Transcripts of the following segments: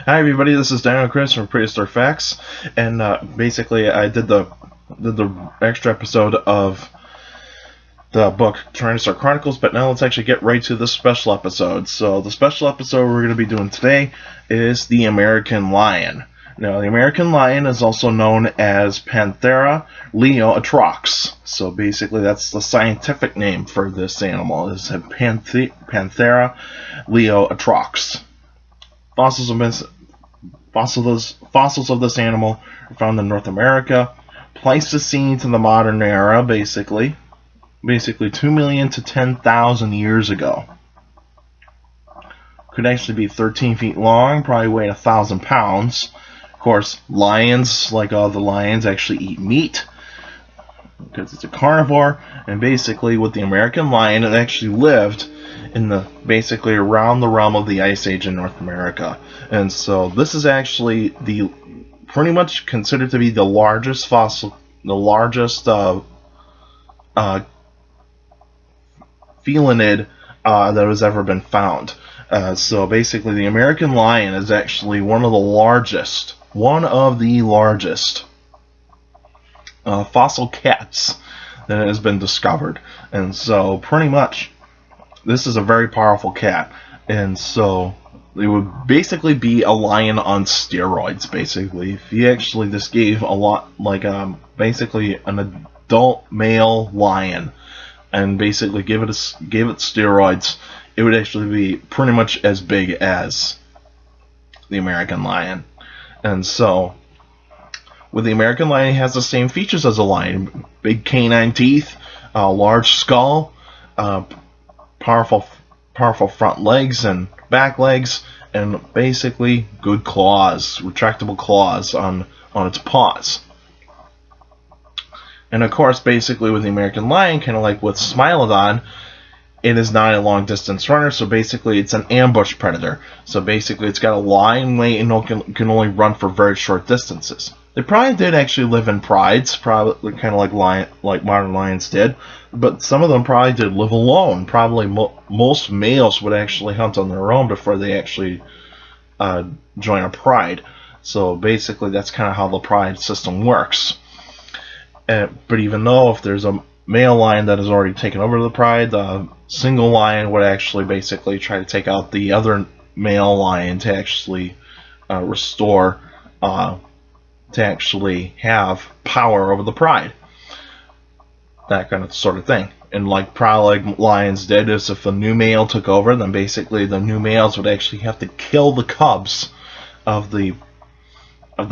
Hi everybody, this is Dino Chris from Prehistoric Facts, and basically I did the extra episode of the book Prehistoric Chronicles, but now let's actually get right to the special episode. So the special episode we're going to be doing today is the American lion. Now the American lion is also known as Panthera leo atrox. So basically that's the scientific name for this animal, is Panthera leo atrox. Fossils of this animal are found in North America, Pleistocene to the modern era, basically 2 million to 10,000 years ago. Could actually be 13 feet long, probably weigh 1,000 pounds. Of course, lions, like all the lions, actually eat meat because it's a carnivore. And basically, with the American lion, it actually lived in the basically around the realm of the Ice Age in North America. And so this is actually the pretty much considered to be the largest fossil, the largest felinid that has ever been found. So basically, the American lion is actually one of the largest fossil cats that has been discovered. And so pretty much this is a very powerful cat, and so it would basically be a lion on steroids. Basically, if you actually just gave a lot, like basically an adult male lion, and basically gave it steroids, it would actually be pretty much as big as the American lion. And so, with the American lion, it has the same features as a lion: big canine teeth, large skull, powerful front legs and back legs, and basically good claws, retractable claws on its paws. And of course, basically with the American lion, kind of like with Smilodon, it is not a long distance runner, so basically it's an ambush predator. So basically it's got a lying weight and can only run for very short distances. They probably did actually live in prides, probably kind of like modern lions did, but some of them probably did live alone. Probably most males would actually hunt on their own before they actually join a pride. So basically that's kind of how the pride system works. But even though if there's a male lion that has already taken over the pride, the single lion would actually basically try to take out the other male lion to actually restore, to actually have power over the pride. That kind of sort of thing. And like probably like lions did, is if a new male took over, then basically the new males would actually have to kill the cubs of the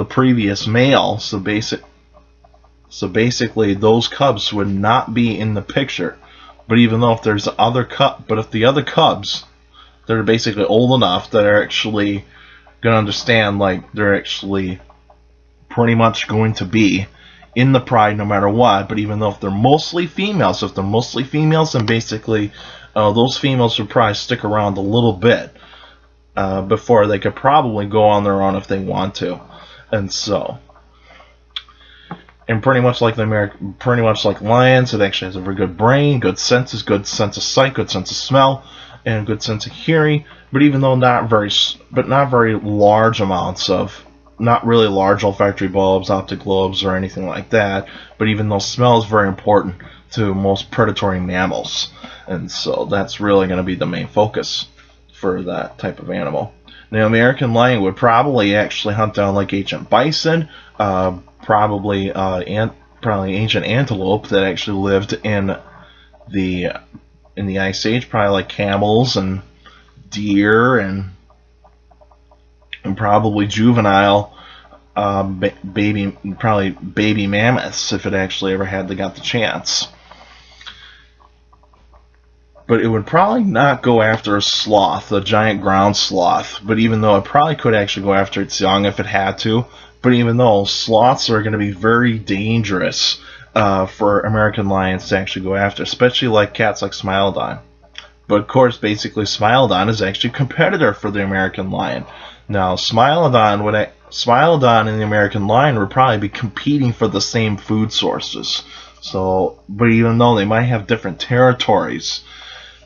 previous male. So basically those cubs would not be in the picture. But even though if there's other if the other cubs, they're basically old enough that are actually gonna understand, like they're actually pretty much going to be in the pride no matter what. But even though if they're mostly females, then basically those females would probably stick around a little bit before they could probably go on their own if they want to. And so, and pretty much like lions, it actually has a very good brain, good senses, good sense of sight, good sense of smell, and good sense of hearing. But even though not very large amounts of, not really large olfactory bulbs, optic lobes, or anything like that. But even though smell is very important to most predatory mammals, and so that's really going to be the main focus for that type of animal. Now, American lion would probably actually hunt down like ancient bison, probably ancient antelope that actually lived in the Ice Age, probably like camels and deer and probably juvenile baby mammoths if it actually ever got the chance. But it would probably not go after a sloth, a giant ground sloth. But even though it probably could actually go after its young if it had to. But even though sloths are going to be very dangerous for American lions to actually go after, especially like cats like Smilodon. But of course, basically Smilodon is actually a competitor for the American lion. Now, Smilodon and the American lion would probably be competing for the same food sources. So, but even though they might have different territories,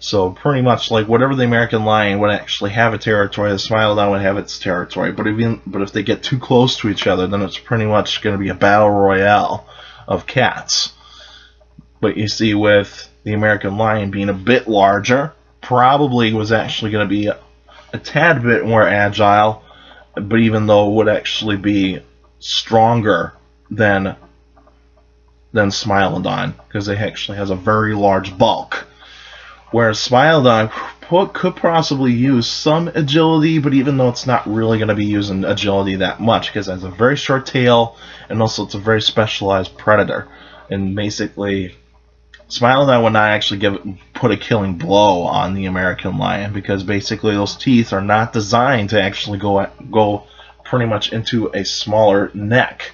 So pretty much like whatever the American lion would actually have a territory, the Smilodon would have its territory. But if they get too close to each other, then it's pretty much going to be a battle royale of cats. But you see, with the American lion being a bit larger, probably was actually going to be a tad bit more agile, but even though it would actually be stronger than Smilodon, because it actually has a very large bulk. Whereas Smilodon could possibly use some agility, but even though it's not really going to be using agility that much, because it has a very short tail, and also it's a very specialized predator. And basically, Smilodon would not actually put a killing blow on the American lion, because basically those teeth are not designed to actually go pretty much into a smaller neck.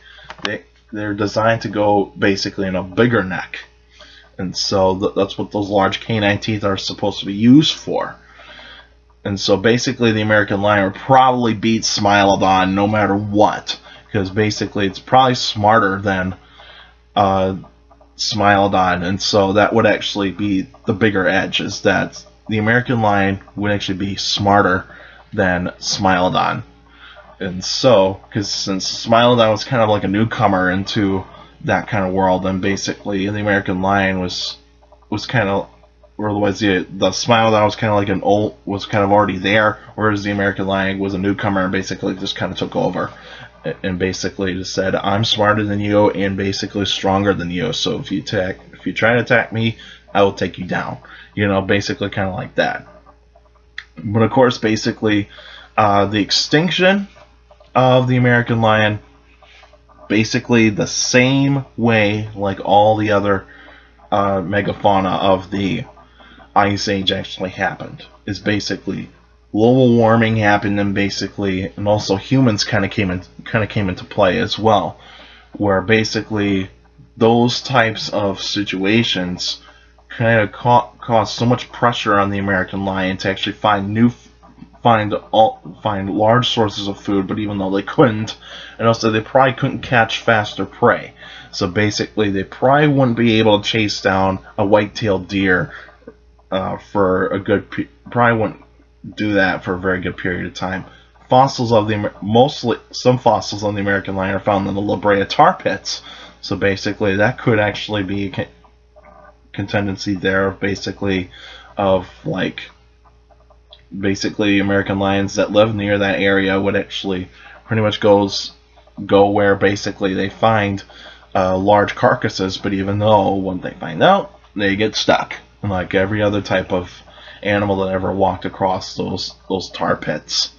They're designed to go basically in a bigger neck. And so that's what those large canine teeth are supposed to be used for. And so basically the American lion would probably beat Smilodon no matter what, because basically it's probably smarter than Smilodon, and so that would actually be the bigger edge, is that the American lion would actually be smarter than Smilodon. And so, because since Smilodon was kind of like a newcomer into that kind of world, then basically the American lion was kind of, or otherwise the Smilodon was kind of like was kind of already there, whereas the American lion was a newcomer and basically just kind of took over. And basically just said, I'm smarter than you and basically stronger than you. So if you try to attack me, I will take you down. Basically kind of like that. But of course, basically, the extinction of the American lion, basically the same way like all the other megafauna of the Ice Age actually happened, is basically global warming happened, and also humans kind of came into play as well, where basically those types of situations kind of caused so much pressure on the American lion to actually find large sources of food, but even though they couldn't, and also they probably couldn't catch faster prey. So basically they probably wouldn't be able to chase down a white-tailed deer for a good, probably wouldn't do that for a very good period of time. Some fossils on the American lion are found in the Brea Tar Pits. So basically that could actually be a contingency there, basically American lions that live near that area would actually pretty much go where basically they find large carcasses, but even though when they find out, they get stuck, like every other type of animal that ever walked across those tar pits.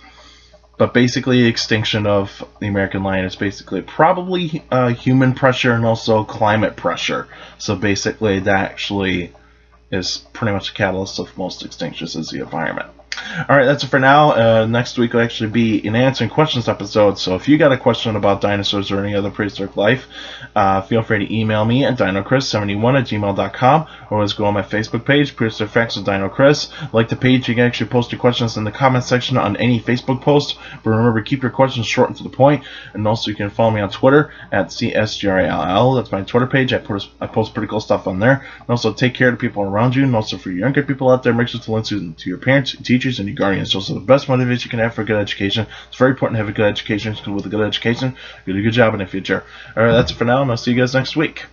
But basically, the extinction of the American lion is basically probably human pressure and also climate pressure. So basically, that actually is pretty much the catalyst of most extinctions, is the environment. Alright, that's it for now. Next week will actually be an answering questions episode, so if you got a question about dinosaurs or any other prehistoric life, feel free to email me at dinocris71@gmail.com, or just go on my Facebook page, Prehistoric Facts with Dino Chris. Like the page, you can actually post your questions in the comment section on any Facebook post, but remember, keep your questions short and to the point. And also you can follow me on Twitter at CSGRALL. That's my Twitter page. I post pretty cool stuff on there. And also take care of the people around you, and also for younger people out there, make sure to listen to your parents, teachers, and your guardians. Also, the best motivation you can have for a good education. It's very important to have a good education, because with a good education, you do a good job in the future. Alright, that's it for now, and I'll see you guys next week.